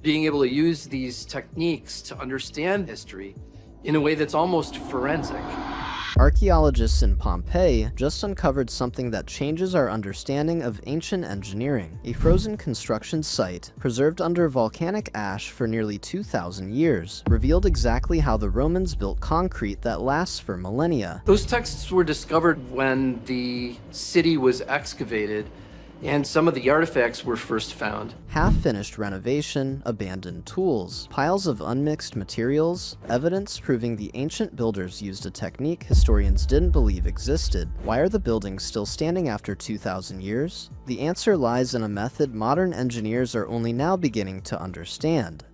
being able to use these techniques to understand history in a way that's almost forensic. Archaeologists in Pompeii just uncovered something that changes our understanding of ancient engineering. A frozen construction site, preserved under volcanic ash for nearly 2,000 years, revealed exactly how the Romans built concrete that lasts for millennia. Those texts were discovered when the city was excavated and some of the artifacts were first found. Half-finished renovation, abandoned tools, piles of unmixed materials, evidence proving the ancient builders used a technique historians didn't believe existed. Why are the buildings still standing after 2,000 years? The answer lies in a method modern engineers are only now beginning to understand.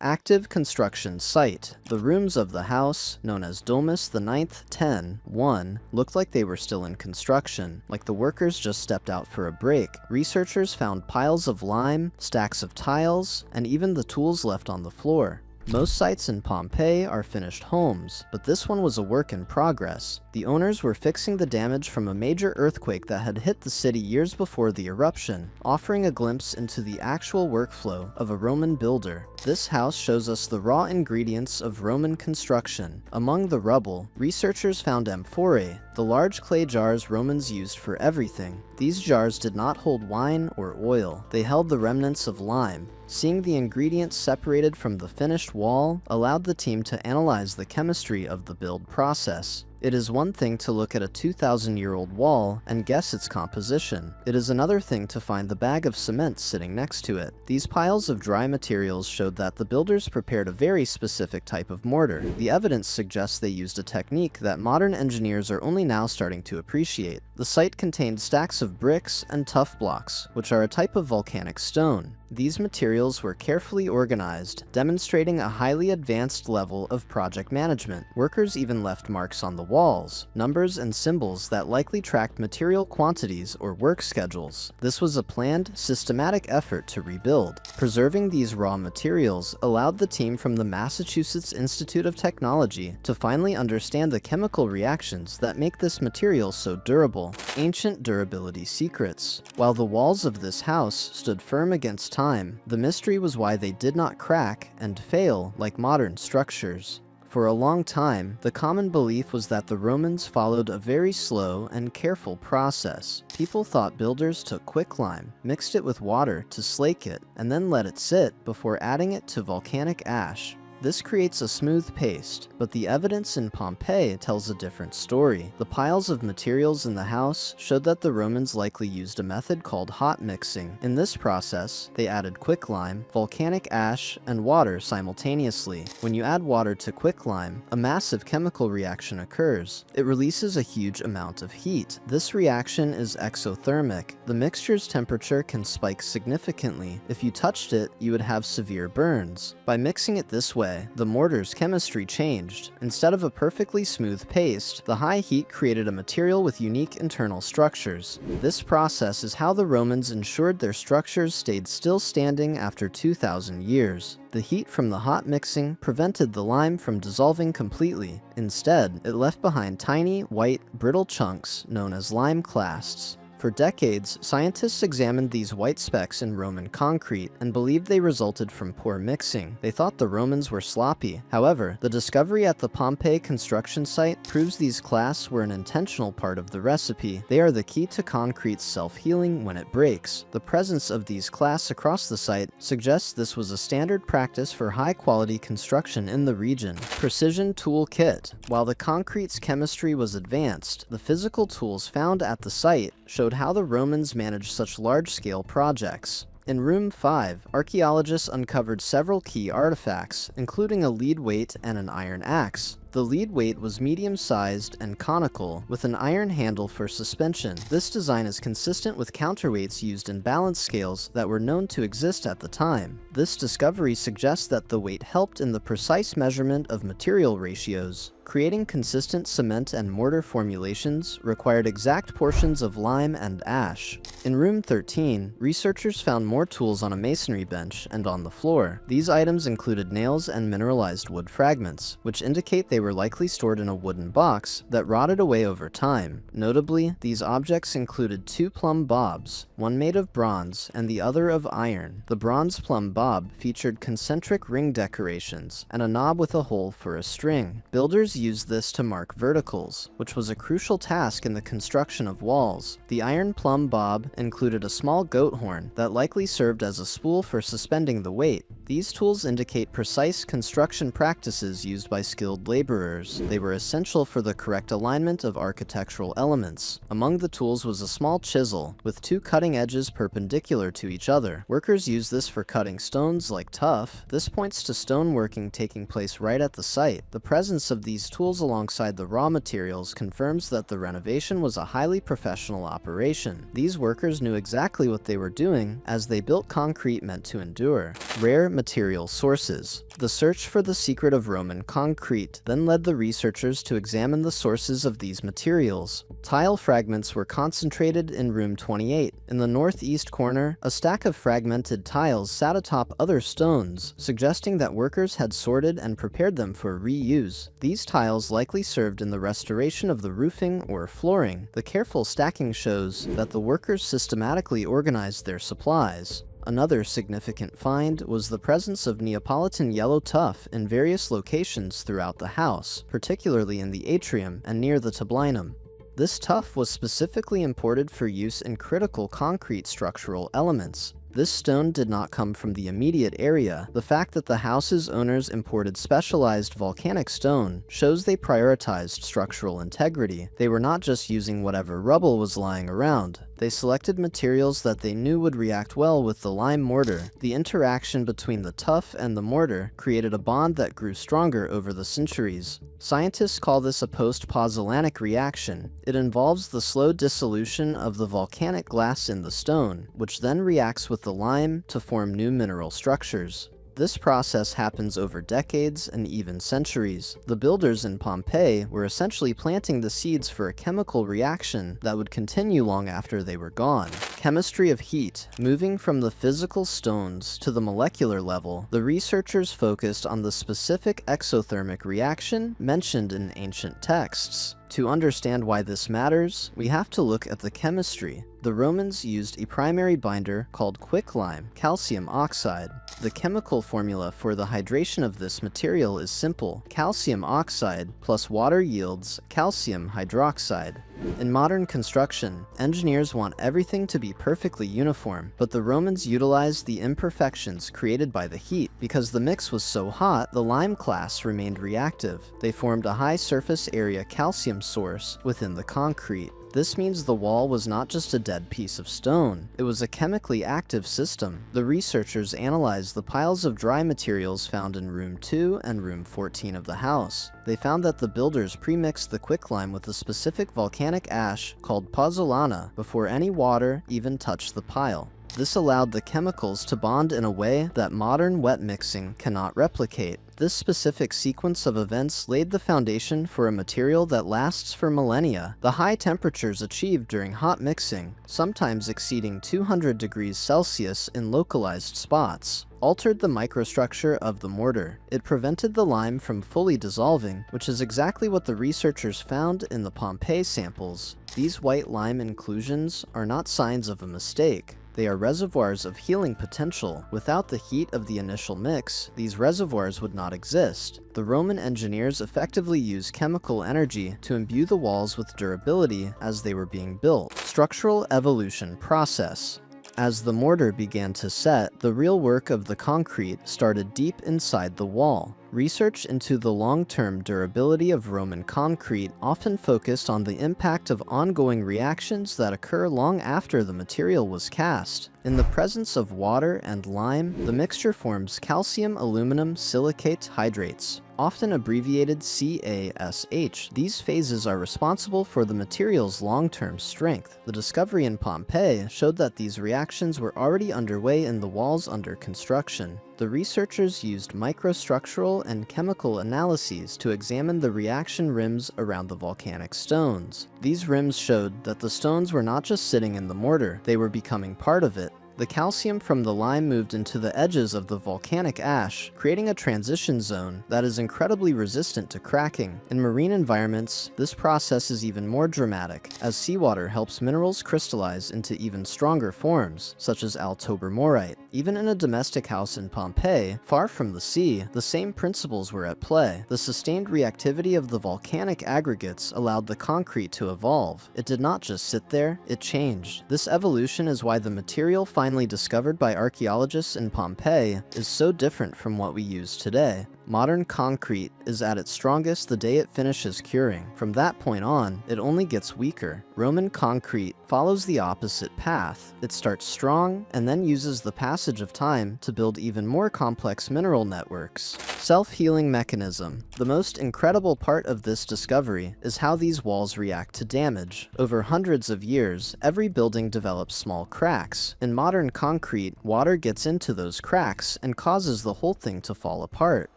Active construction site. The rooms of the house, known as Domus IX 10-1, looked like they were still in construction, like the workers just stepped out for a break. Researchers found piles of lime, stacks of tiles, and even the tools left on the floor. Most sites in Pompeii are finished homes, but this one was a work in progress. The owners were fixing the damage from a major earthquake that had hit the city years before the eruption, offering a glimpse into the actual workflow of a Roman builder. This house shows us the raw ingredients of Roman construction. Among the rubble, researchers found amphorae, the large clay jars Romans used for everything. These jars did not hold wine or oil. They held the remnants of lime. Seeing the ingredients separated from the finished wall allowed the team to analyze the chemistry of the build process. It is one thing to look at a 2,000-year-old wall and guess its composition. It is another thing to find the bag of cement sitting next to it. These piles of dry materials showed that the builders prepared a very specific type of mortar. The evidence suggests they used a technique that modern engineers are only now starting to appreciate. The site contained stacks of bricks and tuff blocks, which are a type of volcanic stone. These materials were carefully organized, demonstrating a highly advanced level of project management. Workers even left marks on the walls, numbers and symbols that likely tracked material quantities or work schedules. This was a planned, systematic effort to rebuild. Preserving these raw materials allowed the team from the Massachusetts Institute of Technology to finally understand the chemical reactions that make this material so durable. Ancient durability secrets. While the walls of this house stood firm against time, the mystery was why they did not crack and fail like modern structures. For a long time, the common belief was that the Romans followed a very slow and careful process. People thought builders took quicklime, mixed it with water to slake it, and then let it sit before adding it to volcanic ash. This creates a smooth paste, but the evidence in Pompeii tells a different story. The piles of materials in the house showed that the Romans likely used a method called hot mixing. In this process, they added quicklime, volcanic ash, and water simultaneously. When you add water to quicklime, a massive chemical reaction occurs. It releases a huge amount of heat. This reaction is exothermic. The mixture's temperature can spike significantly. If you touched it, you would have severe burns. By mixing it this way, the mortar's chemistry changed. Instead of a perfectly smooth paste, the high heat created a material with unique internal structures. This process is how the Romans ensured their structures stayed still standing after 2,000 years. The heat from the hot mixing prevented the lime from dissolving completely. Instead, it left behind tiny, white, brittle chunks known as lime clasts. For decades, scientists examined these white specks in Roman concrete and believed they resulted from poor mixing. They thought the Romans were sloppy. However, the discovery at the Pompeii construction site proves these clasts were an intentional part of the recipe. They are the key to concrete's self-healing when it breaks. The presence of these clasts across the site suggests this was a standard practice for high-quality construction in the region. Precision tool kit. While the concrete's chemistry was advanced, the physical tools found at the site showed how the Romans managed such large-scale projects. In Room 5, archaeologists uncovered several key artifacts, including a lead weight and an iron axe. The lead weight was medium-sized and conical, with an iron handle for suspension. This design is consistent with counterweights used in balance scales that were known to exist at the time. This discovery suggests that the weight helped in the precise measurement of material ratios. Creating consistent cement and mortar formulations required exact portions of lime and ash. In Room 13, researchers found more tools on a masonry bench and on the floor. These items included nails and mineralized wood fragments, which indicate they they were likely stored in a wooden box that rotted away over time. Notably, these objects included 2 plumb bobs, one made of bronze and the other of iron. The bronze plumb bob featured concentric ring decorations and a knob with a hole for a string. Builders used this to mark verticals, which was a crucial task in the construction of walls. The iron plumb bob included a small goat horn that likely served as a spool for suspending the weight. These tools indicate precise construction practices used by skilled laborers. They were essential for the correct alignment of architectural elements. Among the tools was a small chisel, with 2 cutting edges perpendicular to each other. Workers used this for cutting stones like tuff. This points to stone working taking place right at the site. The presence of these tools alongside the raw materials confirms that the renovation was a highly professional operation. These workers knew exactly what they were doing as they built concrete meant to endure. Rare material sources. The search for the secret of Roman concrete then led the researchers to examine the sources of these materials. Tile fragments were concentrated in room 28. In the northeast corner, a stack of fragmented tiles sat atop other stones, suggesting that workers had sorted and prepared them for reuse. These tiles likely served in the restoration of the roofing or flooring. The careful stacking shows that the workers systematically organized their supplies. Another significant find was the presence of Neapolitan yellow tuff in various locations throughout the house, particularly in the atrium and near the tablinum. This tuff was specifically imported for use in critical concrete structural elements. This stone did not come from the immediate area. The fact that the house's owners imported specialized volcanic stone shows they prioritized structural integrity. They were not just using whatever rubble was lying around. They selected materials that they knew would react well with the lime mortar. The interaction between the tuff and the mortar created a bond that grew stronger over the centuries. Scientists call this a post-pozzolanic reaction. It involves the slow dissolution of the volcanic glass in the stone, which then reacts with the lime to form new mineral structures. This process happens over decades and even centuries. The builders in Pompeii were essentially planting the seeds for a chemical reaction that would continue long after they were gone. Chemistry of heat. Moving from the physical stones to the molecular level, the researchers focused on the specific exothermic reaction mentioned in ancient texts. To understand why this matters, we have to look at the chemistry. The Romans used a primary binder called quicklime, calcium oxide. The chemical formula for the hydration of this material is simple. Calcium oxide plus water yields calcium hydroxide. In modern construction, engineers want everything to be perfectly uniform, but the Romans utilized the imperfections created by the heat. Because the mix was so hot, the lime class remained reactive. They formed a high surface area calcium source within the concrete. This means the wall was not just a dead piece of stone, it was a chemically active system. The researchers analyzed the piles of dry materials found in room 2 and room 14 of the house. They found that the builders pre-mixed the quicklime with a specific volcanic ash called pozzolana before any water even touched the pile. This allowed the chemicals to bond in a way that modern wet mixing cannot replicate. This specific sequence of events laid the foundation for a material that lasts for millennia. The high temperatures achieved during hot mixing, sometimes exceeding 200 degrees Celsius in localized spots, altered the microstructure of the mortar. It prevented the lime from fully dissolving, which is exactly what the researchers found in the Pompeii samples. These white lime inclusions are not signs of a mistake. They are reservoirs of healing potential. Without the heat of the initial mix, these reservoirs would not exist. The Roman engineers effectively used chemical energy to imbue the walls with durability as they were being built. Structural evolution process. As the mortar began to set, the real work of the concrete started deep inside the wall. Research into the long-term durability of Roman concrete often focused on the impact of ongoing reactions that occur long after the material was cast. In the presence of water and lime, the mixture forms calcium aluminum silicate hydrates, often abbreviated CaSH. These phases are responsible for the material's long-term strength. The discovery in Pompeii showed that these reactions were already underway in the walls under construction. The researchers used microstructural and chemical analyses to examine the reaction rims around the volcanic stones. These rims showed that the stones were not just sitting in the mortar, they were becoming part of it. The calcium from the lime moved into the edges of the volcanic ash, creating a transition zone that is incredibly resistant to cracking. In marine environments, this process is even more dramatic, as seawater helps minerals crystallize into even stronger forms, such as altobermorite. Even in a domestic house in Pompeii, far from the sea, the same principles were at play. The sustained reactivity of the volcanic aggregates allowed the concrete to evolve. It did not just sit there, it changed. This evolution is why the material finally discovered by archaeologists in Pompeii is so different from what we use today. Modern concrete is at its strongest the day it finishes curing. From that point on, it only gets weaker. Roman concrete follows the opposite path. It starts strong and then uses the passage of time to build even more complex mineral networks. Self-healing mechanism. The most incredible part of this discovery is how these walls react to damage. Over hundreds of years, every building develops small cracks. In modern concrete, water gets into those cracks and causes the whole thing to fall apart.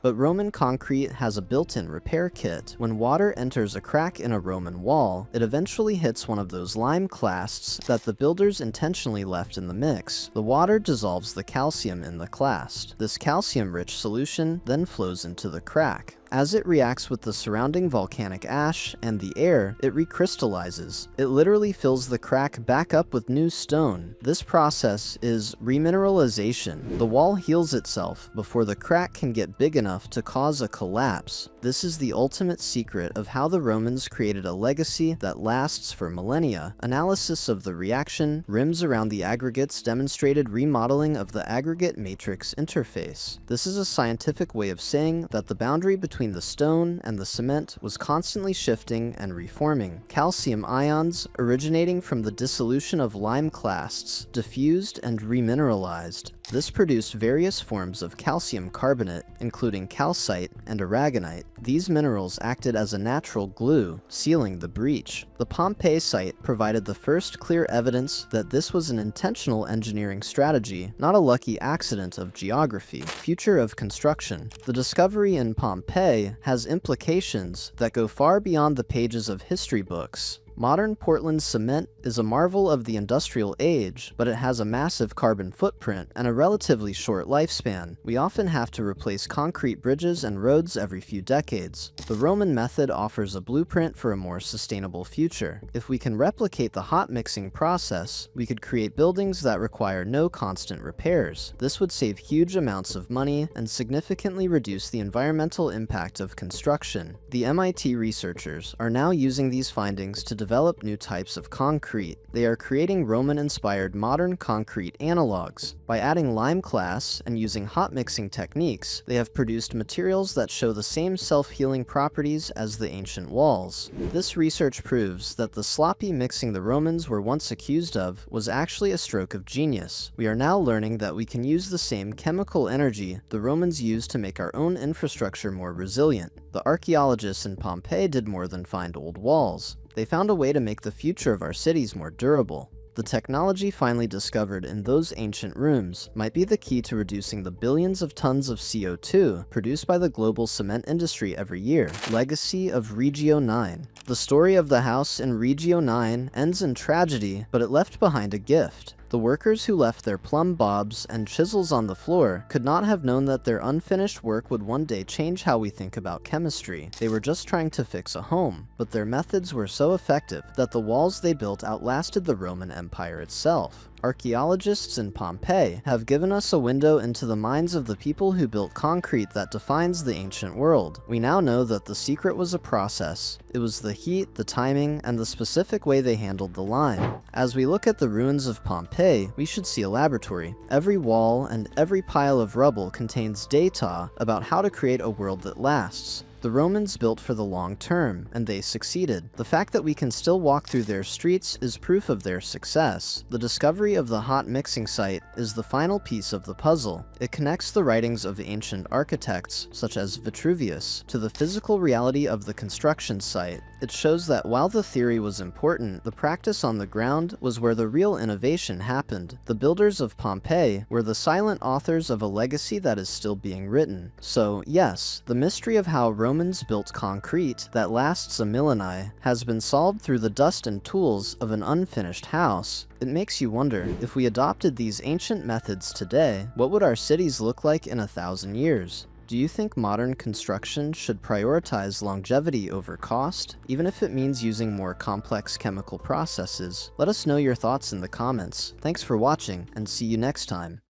But Roman concrete has a built-in repair kit. When water enters a crack in a Roman wall, it eventually hits one of those lime clasts that the builders intentionally left in the mix. The water dissolves the calcium in the clast. This calcium-rich solution then flows into the crack. As it reacts with the surrounding volcanic ash and the air, it recrystallizes. It literally fills the crack back up with new stone. This process is remineralization. The wall heals itself before the crack can get big enough to cause a collapse. This is the ultimate secret of how the Romans created a legacy that lasts for millennia. Analysis of the reaction rims around the aggregates demonstrated remodeling of the aggregate matrix interface. This is a scientific way of saying that the boundary between the stone and the cement was constantly shifting and reforming. Calcium ions, originating from the dissolution of lime clasts, diffused and remineralized. This produced various forms of calcium carbonate, including calcite and aragonite. These minerals acted as a natural glue, sealing the breach. The Pompeii site provided the first clear evidence that this was an intentional engineering strategy, not a lucky accident of geography. Future of construction. The discovery in Pompeii has implications that go far beyond the pages of history books. Modern Portland cement is a marvel of the industrial age, but it has a massive carbon footprint and a relatively short lifespan. We often have to replace concrete bridges and roads every few decades. The Roman method offers a blueprint for a more sustainable future. If we can replicate the hot mixing process, we could create buildings that require no constant repairs. This would save huge amounts of money and significantly reduce the environmental impact of construction. The MIT researchers are now using these findings to develop new types of concrete. They are creating Roman-inspired modern concrete analogs. By adding lime clasts and using hot mixing techniques, they have produced materials that show the same self-healing properties as the ancient walls. This research proves that the sloppy mixing the Romans were once accused of was actually a stroke of genius. We are now learning that we can use the same chemical energy the Romans used to make our own infrastructure more resilient. The archaeologists in Pompeii did more than find old walls. They found a way to make the future of our cities more durable. The technology finally discovered in those ancient rooms might be the key to reducing the billions of tons of CO2 produced by the global cement industry every year. Legacy of Regio IX. The story of the house in Regio IX ends in tragedy, but it left behind a gift. The workers who left their plumb bobs and chisels on the floor could not have known that their unfinished work would one day change how we think about chemistry. They were just trying to fix a home, but their methods were so effective that the walls they built outlasted the Roman Empire itself. Archaeologists in Pompeii have given us a window into the minds of the people who built concrete that defines the ancient world. We now know that the secret was a process. It was the heat, the timing, and the specific way they handled the lime. As we look at the ruins of Pompeii, we should see a laboratory. Every wall and every pile of rubble contains data about how to create a world that lasts. The Romans built for the long term, and they succeeded. The fact that we can still walk through their streets is proof of their success. The discovery of the hot mixing site is the final piece of the puzzle. It connects the writings of ancient architects, such as Vesuvius, to the physical reality of the construction site. It shows that while the theory was important, the practice on the ground was where the real innovation happened. The builders of Pompeii were the silent authors of a legacy that is still being written. So, yes, the mystery of how Rome Romans built concrete that lasts a millennia has been solved through the dust and tools of an unfinished house, it makes you wonder, if we adopted these ancient methods today, what would our cities look like in 1,000 years? Do you think modern construction should prioritize longevity over cost, even if it means using more complex chemical processes? Let us know your thoughts in the comments. Thanks for watching, and see you next time.